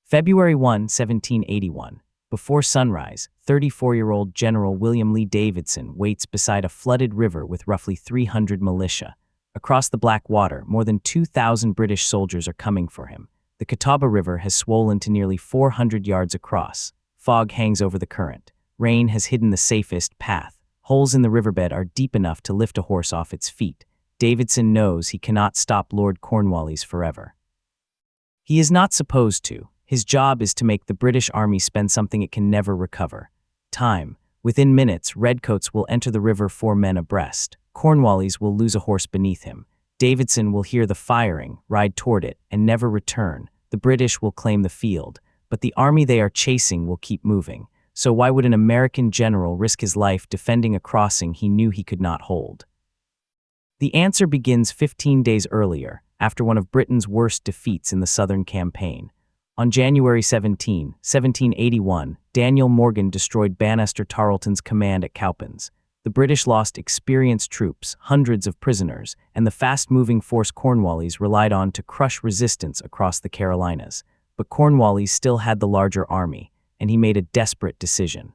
February 1, 1781. Before sunrise, 34-year-old General William Lee Davidson waits beside a flooded river with roughly 300 militia. Across the Black Water, more than 2,000 British soldiers are coming for him. The Catawba River has swollen to nearly 400 yards across. Fog hangs over the current. Rain has hidden the safest path. Holes in the riverbed are deep enough to lift a horse off its feet. Davidson knows he cannot stop Lord Cornwallis forever. He is not supposed to. His job is to make the British Army spend something it can never recover. Time. Within minutes, redcoats will enter the river 4 men abreast. Cornwallis will lose a horse beneath him. Davidson will hear the firing, ride toward it, and never return. The British will claim the field, but the army they are chasing will keep moving. So why would an American general risk his life defending a crossing he knew he could not hold? The answer begins 15 days earlier, after one of Britain's worst defeats in the Southern Campaign. On January 17, 1781, Daniel Morgan destroyed Banastre Tarleton's command at Cowans. The British lost experienced troops, hundreds of prisoners, and the fast-moving force Cornwallis relied on to crush resistance across the Carolinas. But Cornwallis still had the larger army, and he made a desperate decision.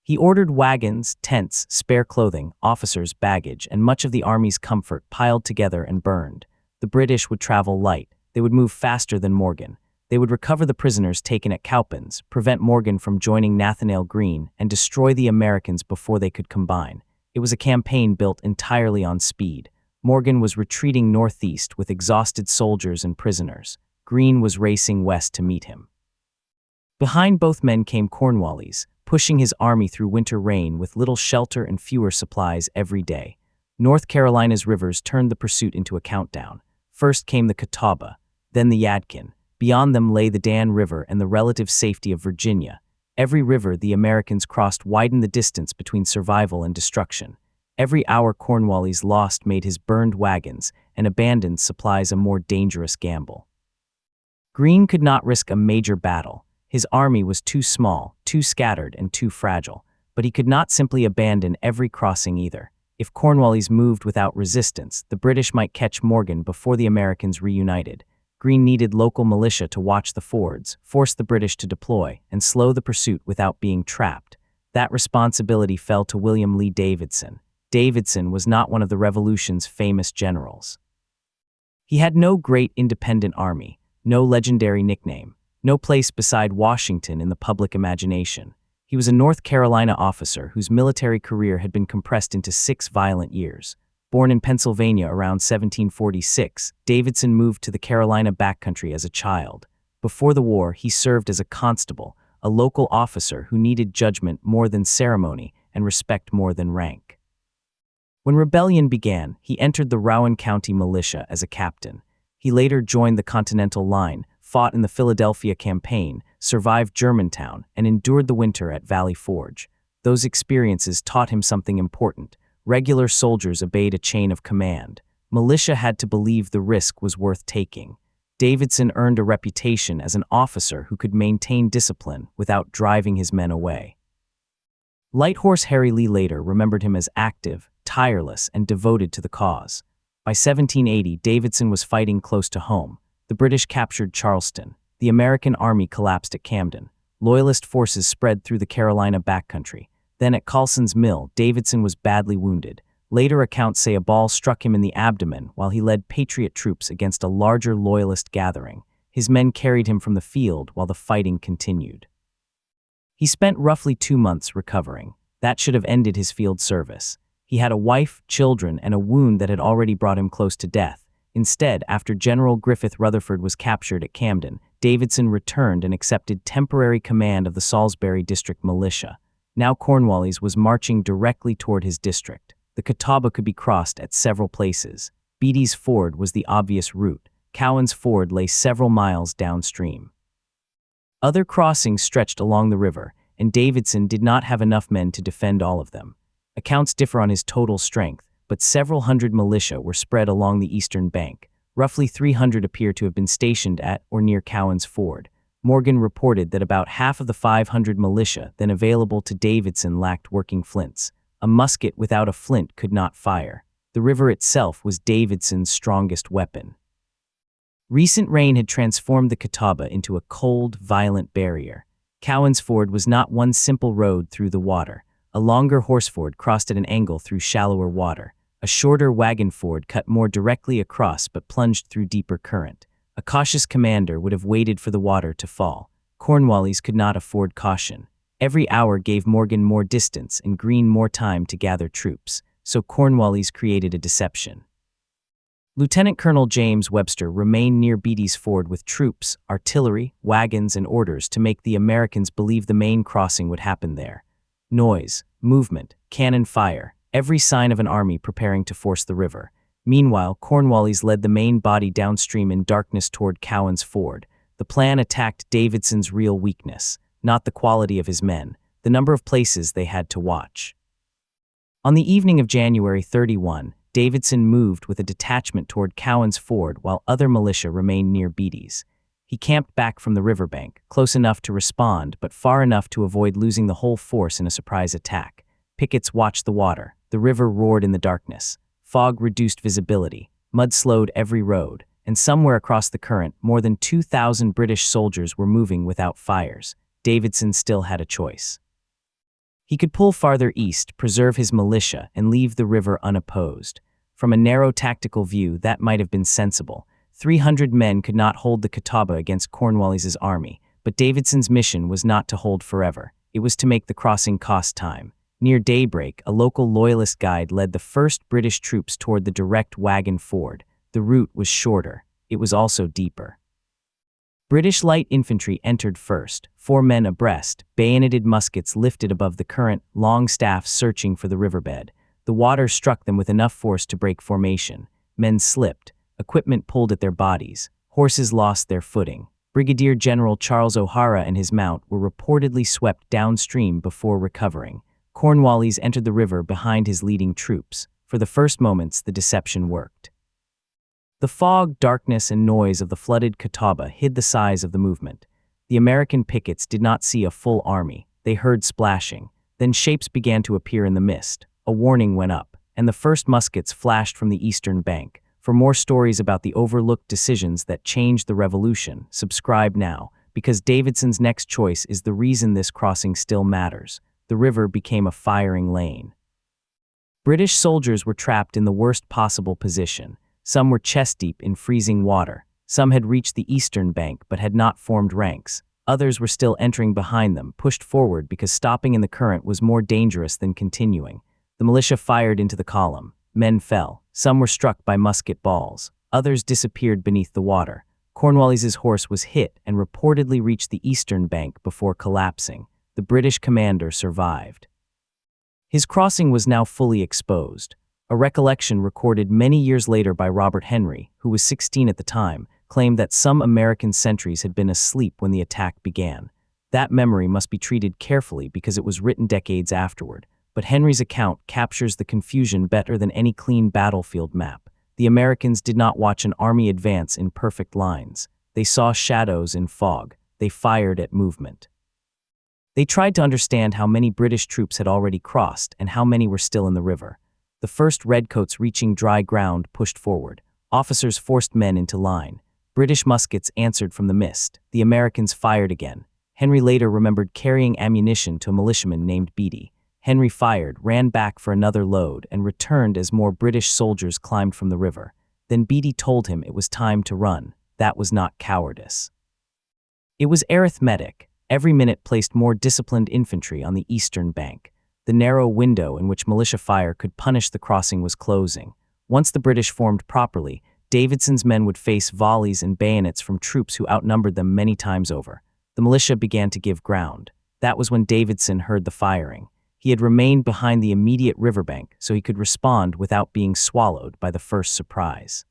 He ordered wagons, tents, spare clothing, officers' baggage, and much of the army's comfort piled together and burned. The British would travel light. They would move faster than Morgan. They would recover the prisoners taken at Cowans, prevent Morgan from joining Nathanael Greene, and destroy the Americans before they could combine. It was a campaign built entirely on speed. Morgan was retreating northeast with exhausted soldiers and prisoners. Greene was racing west to meet him. Behind both men came Cornwallis, pushing his army through winter rain with little shelter and fewer supplies every day. North Carolina's rivers turned the pursuit into a countdown. First came the Catawba, then the Yadkin. Beyond them lay the Dan River and the relative safety of Virginia. Every river the Americans crossed widened the distance between survival and destruction. Every hour Cornwallis lost made his burned wagons and abandoned supplies a more dangerous gamble. Greene could not risk a major battle. His army was too small, too scattered, and too fragile. But he could not simply abandon every crossing either. If Cornwallis moved without resistance, the British might catch Morgan before the Americans reunited. Greene needed local militia to watch the fords, force the British to deploy, and slow the pursuit without being trapped. That responsibility fell to William Lee Davidson. Davidson was not one of the Revolution's famous generals. He had no great independent army, no legendary nickname, no place beside Washington in the public imagination. He was a North Carolina officer whose military career had been compressed into 6 violent years. Born in Pennsylvania around 1746, Davidson moved to the Carolina backcountry as a child. Before the war, he served as a constable, a local officer who needed judgment more than ceremony and respect more than rank. When rebellion began, he entered the Rowan County Militia as a captain. He later joined the Continental Line, fought in the Philadelphia Campaign, survived Germantown, and endured the winter at Valley Forge. Those experiences taught him something important. Regular soldiers obeyed a chain of command. Militia had to believe the risk was worth taking. Davidson earned a reputation as an officer who could maintain discipline without driving his men away. Light Horse Harry Lee later remembered him as active, tireless, and devoted to the cause. By 1780, Davidson was fighting close to home. The British captured Charleston. The American army collapsed at Camden. Loyalist forces spread through the Carolina backcountry. Then at Colson's Mill, Davidson was badly wounded. Later accounts say a ball struck him in the abdomen while he led Patriot troops against a larger Loyalist gathering. His men carried him from the field while the fighting continued. He spent roughly 2 months recovering. That should have ended his field service. He had a wife, children, and a wound that had already brought him close to death. Instead, after General Griffith Rutherford was captured at Camden, Davidson returned and accepted temporary command of the Salisbury District Militia. Now Cornwallis was marching directly toward his district. The Catawba could be crossed at several places. Beatty's Ford was the obvious route. Cowan's Ford lay several miles downstream. Other crossings stretched along the river, and Davidson did not have enough men to defend all of them. Accounts differ on his total strength, but several hundred militia were spread along the eastern bank. Roughly 300 appear to have been stationed at or near Cowan's Ford. Morgan reported that about half of the 500 militia then available to Davidson lacked working flints. A musket without a flint could not fire. The river itself was Davidson's strongest weapon. Recent rain had transformed the Catawba into a cold, violent barrier. Cowans Ford was not one simple road through the water. A longer horse ford crossed at an angle through shallower water. A shorter wagon ford cut more directly across but plunged through deeper current. A cautious commander would have waited for the water to fall. Cornwallis could not afford caution. Every hour gave Morgan more distance and Greene more time to gather troops, so Cornwallis created a deception. Lieutenant Colonel James Webster remained near Beatty's Ford with troops, artillery, wagons, and orders to make the Americans believe the main crossing would happen there. Noise, movement, cannon fire, every sign of an army preparing to force the river. Meanwhile, Cornwallis led the main body downstream in darkness toward Cowans Ford. The plan attacked Davidson's real weakness, not the quality of his men, the number of places they had to watch. On the evening of January 31, Davidson moved with a detachment toward Cowans Ford while other militia remained near Beatty's. He camped back from the riverbank, close enough to respond but far enough to avoid losing the whole force in a surprise attack. Pickets watched the water. The river roared in the darkness. Fog reduced visibility. Mud slowed every road. And somewhere across the current, more than 2,000 British soldiers were moving without fires. Davidson still had a choice. He could pull farther east, preserve his militia, and leave the river unopposed. From a narrow tactical view, that might have been sensible. 300 men could not hold the Catawba against Cornwallis's army, but Davidson's mission was not to hold forever. It was to make the crossing cost time. Near daybreak, a local loyalist guide led the first British troops toward the direct wagon ford. The route was shorter. It was also deeper. British light infantry entered first, 4 men abreast, bayoneted muskets lifted above the current, long staffs searching for the riverbed. The water struck them with enough force to break formation. Men slipped. Equipment pulled at their bodies. Horses lost their footing. Brigadier General Charles O'Hara and his mount were reportedly swept downstream before recovering. Cornwallis entered the river behind his leading troops. For the first moments, the deception worked. The fog, darkness, and noise of the flooded Catawba hid the size of the movement. The American pickets did not see a full army. They heard splashing. Then shapes began to appear in the mist. A warning went up, and the first muskets flashed from the eastern bank. For more stories about the overlooked decisions that changed the revolution, subscribe now, because Davidson's next choice is the reason this crossing still matters. The river became a firing lane. British soldiers were trapped in the worst possible position. Some were chest-deep in freezing water. Some had reached the eastern bank but had not formed ranks. Others were still entering behind them, pushed forward because stopping in the current was more dangerous than continuing. The militia fired into the column. Men fell. Some were struck by musket balls. Others disappeared beneath the water. Cornwallis's horse was hit and reportedly reached the eastern bank before collapsing. The British commander survived. His crossing was now fully exposed. A recollection recorded many years later by Robert Henry, who was 16 at the time, claimed that some American sentries had been asleep when the attack began. That memory must be treated carefully because it was written decades afterward, but Henry's account captures the confusion better than any clean battlefield map. The Americans did not watch an army advance in perfect lines. They saw shadows in fog. They fired at movement. They tried to understand how many British troops had already crossed and how many were still in the river. The first redcoats reaching dry ground pushed forward. Officers forced men into line. British muskets answered from the mist. The Americans fired again. Henry later remembered carrying ammunition to a militiaman named Beatty. Henry fired, ran back for another load, and returned as more British soldiers climbed from the river. Then Beatty told him it was time to run. That was not cowardice. It was arithmetic. Every minute placed more disciplined infantry on the eastern bank. The narrow window in which militia fire could punish the crossing was closing. Once the British formed properly, Davidson's men would face volleys and bayonets from troops who outnumbered them many times over. The militia began to give ground. That was when Davidson heard the firing. He had remained behind the immediate riverbank so he could respond without being swallowed by the first surprise.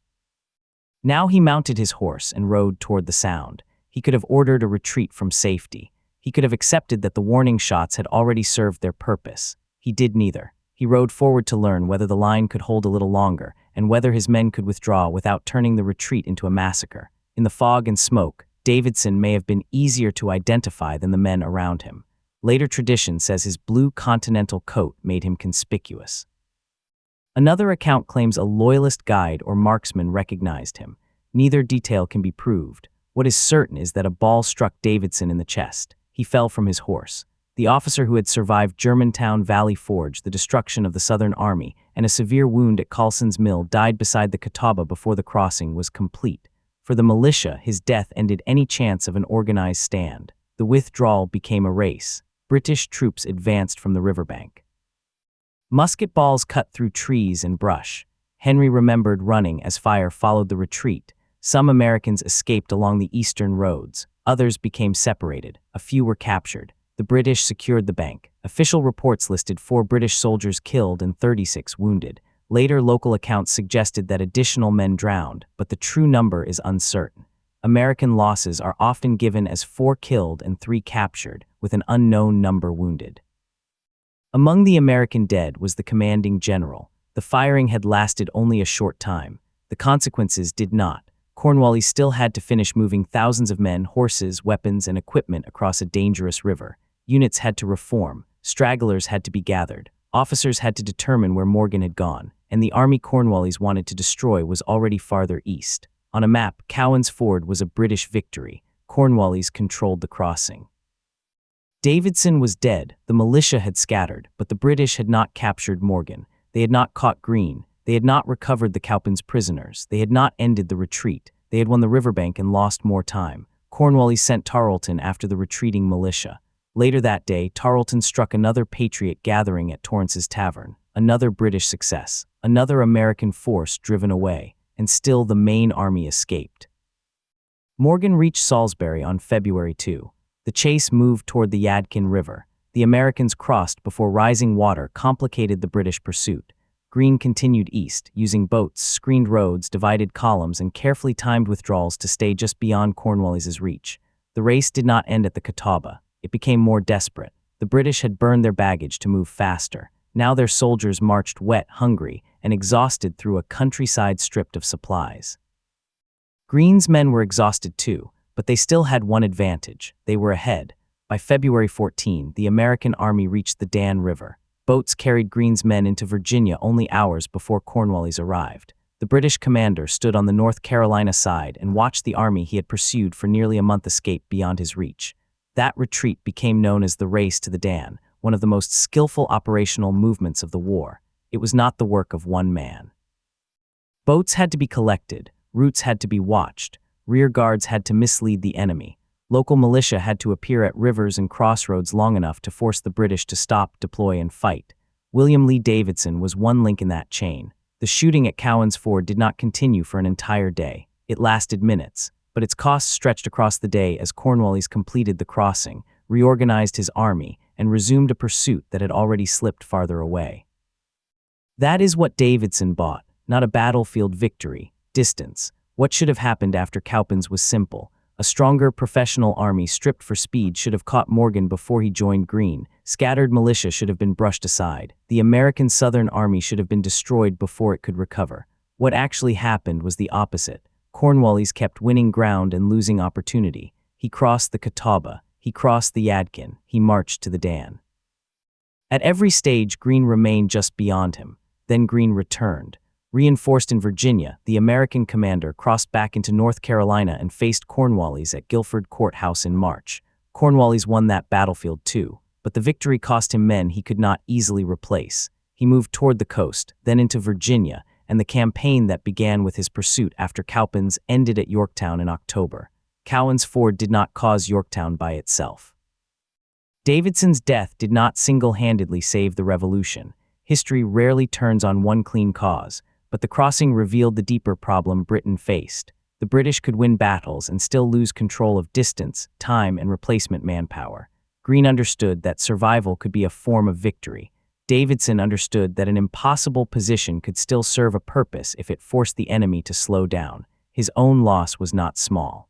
Now he mounted his horse and rode toward the sound. He could have ordered a retreat from safety. He could have accepted that the warning shots had already served their purpose. He did neither. He rode forward to learn whether the line could hold a little longer and whether his men could withdraw without turning the retreat into a massacre. In the fog and smoke, Davidson may have been easier to identify than the men around him. Later tradition says his blue continental coat made him conspicuous. Another account claims a loyalist guide or marksman recognized him. Neither detail can be proved. What is certain is that a ball struck Davidson in the chest. He fell from his horse. The officer who had survived Germantown Valley Forge, the destruction of the Southern Army, and a severe wound at Carlson's Mill died beside the Catawba before the crossing was complete. For the militia, his death ended any chance of an organized stand. The withdrawal became a race. British troops advanced from the riverbank. Musket balls cut through trees and brush. Henry remembered running as fire followed the retreat. Some Americans escaped along the eastern roads. Others became separated. A few were captured. The British secured the bank. Official reports listed 4 British soldiers killed and 36 wounded. Later, local accounts suggested that additional men drowned, but the true number is uncertain. American losses are often given as 4 killed and 3 captured, with an unknown number wounded. Among the American dead was the commanding general. The firing had lasted only a short time. The consequences did not. Cornwallis still had to finish moving thousands of men, horses, weapons, and equipment across a dangerous river. Units had to reform, stragglers had to be gathered, officers had to determine where Morgan had gone, and the army Cornwallis wanted to destroy was already farther east. On a map, Cowan's Ford was a British victory. Cornwallis controlled the crossing. Davidson was dead, the militia had scattered, but the British had not captured Morgan. They had not caught Greene. They had not recovered the Cowans prisoners. They had not ended the retreat. They had won the riverbank and lost more time. Cornwallis sent Tarleton after the retreating militia. Later that day, Tarleton struck another Patriot gathering at Torrance's Tavern. Another British success. Another American force driven away. And still the main army escaped. Morgan reached Salisbury on February 2. The chase moved toward the Yadkin River. The Americans crossed before rising water complicated the British pursuit. Greene continued east, using boats, screened roads, divided columns, and carefully timed withdrawals to stay just beyond Cornwallis's reach. The race did not end at the Catawba. It became more desperate. The British had burned their baggage to move faster. Now their soldiers marched wet, hungry, and exhausted through a countryside stripped of supplies. Greene's men were exhausted too, but they still had one advantage. They were ahead. By February 14, the American army reached the Dan River. Boats carried Greene's men into Virginia only hours before Cornwallis arrived. The British commander stood on the North Carolina side and watched the army he had pursued for nearly a month escape beyond his reach. That retreat became known as the Race to the Dan, one of the most skillful operational movements of the war. It was not the work of one man. Boats had to be collected, routes had to be watched, rear guards had to mislead the enemy. Local militia had to appear at rivers and crossroads long enough to force the British to stop, deploy, and fight. William Lee Davidson was one link in that chain. The shooting at Cowan's Ford did not continue for an entire day. It lasted minutes, but its costs stretched across the day as Cornwallis completed the crossing, reorganized his army, and resumed a pursuit that had already slipped farther away. That is what Davidson bought, not a battlefield victory, distance. What should have happened after Cowans was simple. A stronger professional army stripped for speed should have caught Morgan before he joined Greene. Scattered militia should have been brushed aside. The American Southern Army should have been destroyed before it could recover. What actually happened was the opposite. Cornwallis kept winning ground and losing opportunity. He crossed the Catawba. He crossed the Yadkin. He marched to the Dan. At every stage, Greene remained just beyond him. Then Greene returned. Reinforced in Virginia, the American commander crossed back into North Carolina and faced Cornwallis at Guilford Courthouse in March. Cornwallis won that battlefield too, but the victory cost him men he could not easily replace. He moved toward the coast, then into Virginia, and the campaign that began with his pursuit after Cowans ended at Yorktown in October. Cowan's Ford did not cause Yorktown by itself. Davidson's death did not single-handedly save the Revolution. History rarely turns on one clean cause, but the crossing revealed the deeper problem Britain faced. The British could win battles and still lose control of distance, time, and replacement manpower. Greene understood that survival could be a form of victory. Davidson understood that an impossible position could still serve a purpose if it forced the enemy to slow down. His own loss was not small.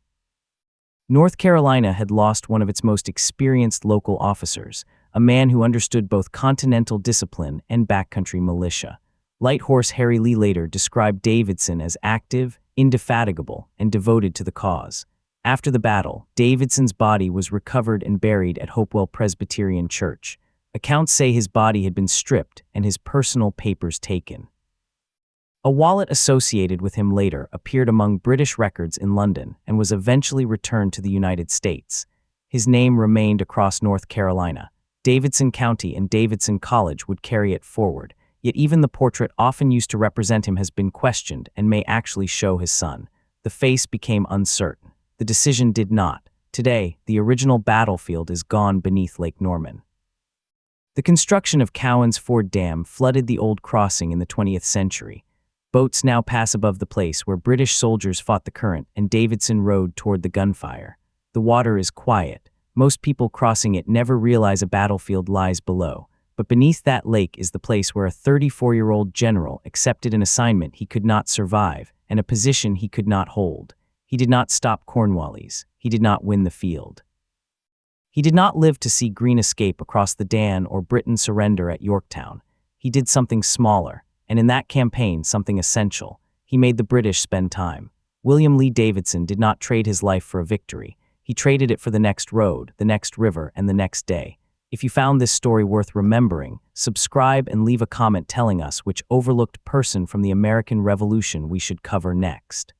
North Carolina had lost one of its most experienced local officers, a man who understood both continental discipline and backcountry militia. Light Horse Harry Lee later described Davidson as active, indefatigable, and devoted to the cause. After the battle, Davidson's body was recovered and buried at Hopewell Presbyterian Church. Accounts say his body had been stripped and his personal papers taken. A wallet associated with him later appeared among British records in London and was eventually returned to the United States. His name remained across North Carolina. Davidson County and Davidson College would carry it forward, yet even the portrait often used to represent him has been questioned and may actually show his son. The face became uncertain. The decision did not. Today, the original battlefield is gone beneath Lake Norman. The construction of Cowans Ford Dam flooded the old crossing in the 20th century. Boats now pass above the place where British soldiers fought the current and Davidson rode toward the gunfire. The water is quiet. Most people crossing it never realize a battlefield lies below. But beneath that lake is the place where a 34-year-old general accepted an assignment he could not survive and a position he could not hold. He did not stop Cornwallis. He did not win the field. He did not live to see Greene escape across the Dan or Britain surrender at Yorktown. He did something smaller, and in that campaign something essential. He made the British spend time. William Lee Davidson did not trade his life for a victory. He traded it for the next road, the next river, and the next day. If you found this story worth remembering, subscribe and leave a comment telling us which overlooked person from the American Revolution we should cover next.